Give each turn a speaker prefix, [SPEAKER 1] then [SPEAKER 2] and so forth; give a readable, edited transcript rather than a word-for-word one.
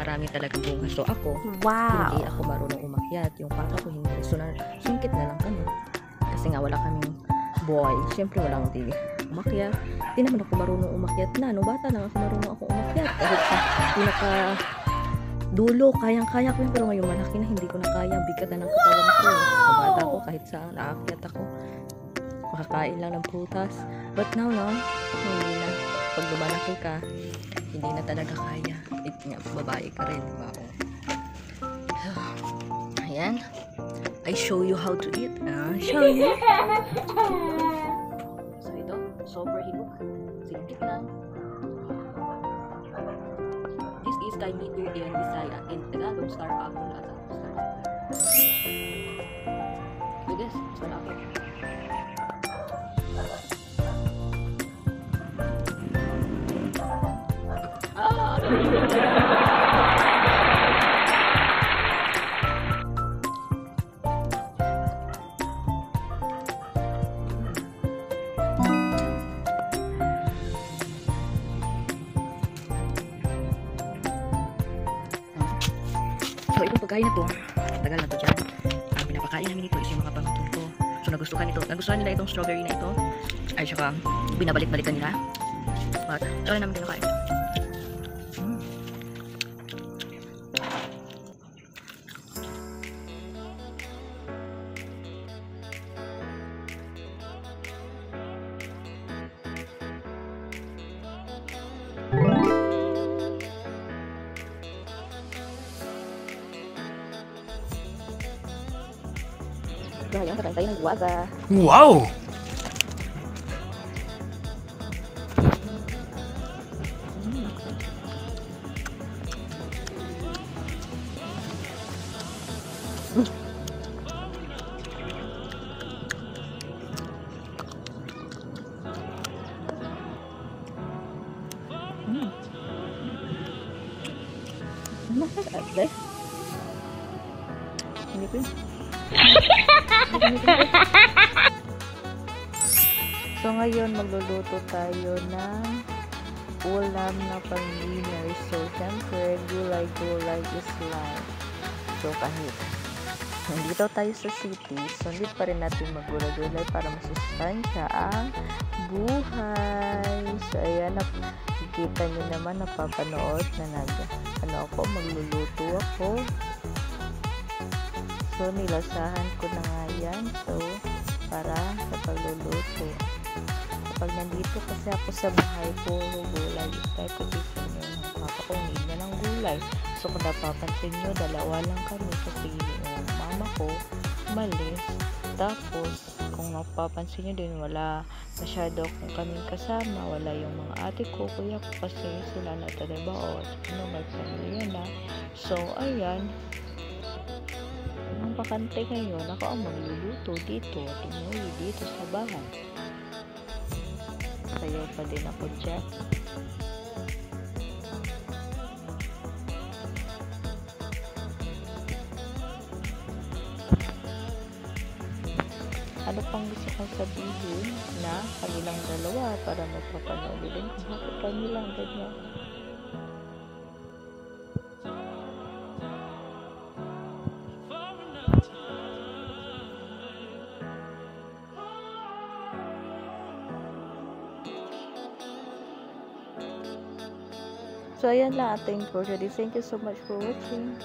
[SPEAKER 1] marami talagang bunga. So ako,
[SPEAKER 2] Wow!
[SPEAKER 1] hindi ako marunong umakyat. Yung papa ko hindi. So sungkit na lang kami. Kasi nga wala kaming boy. Siyempre walang hindi umakyat. Hindi naman ako marunong umakyat na. No, bata lang ako marunong ako umakyat. Kahit sa pinaka dulo, kayang-kaya ko yun. Pero ngayon malaki na, hindi ko na kaya. Bigat na ng katawan ko. So bata ko, kahit saan naakyat ako. Makakain lang ng prutas. But now, no, hindi na. Pag lumalaki ka, hindi na talaga kaya. Babae ka rin, diba? Ayan. I show you how to eat. Show you. So ito, sober hinuk. Silipit lang. This is kay Mito in Bisaya. In Tagalog, star apple at star. So guys, so malaki. So itong pagkain na to, tagal na to dyan. Ang pinapakain namin ito is yung mga pamangkin ko. So nagustuhan nila itong strawberry na ito. Ay saka binabalik-balikan nila. But try namin kinakain. Ngayon, kakain tayo ng guwaga.
[SPEAKER 3] Wow!
[SPEAKER 1] Ate. Ini pun. So ngayon magluluto tayo ng ulam na pang-dinner. So syempre gulay-gulay is life. So kahit nandito tayo sa city, so hindi pa rin natin maggulay-gulay para masustansya ang buhay. So ayan, nakikita nyo naman, napapanood na magluluto ako. So nilasahan ko na nga yan. So para sa pagluluto. Kapag nandito kasi ako sa bahay, puro gulay. Kahit kasi nyo, ng papa ko, hindi niya ng gulay. So kung napapansin nyo, dalawa lang kami kasi yung mama ko malis. Tapos kung napapansin nyo din, wala masyado akong kaming kasama. Wala yung mga ate ko, kuya ko kasi sila na trabaho. May na. So ayan, ang bakante ngayon, ako ang magluluto dito. Tumuwi dito sa bahay. Sayo pa din ako dyan. Ano pang gusto kong sabihin na kanilang dalawa para magpapanood din kung bakit kanilang ganyan. So ayan lang ating for today. Thank you so much for watching.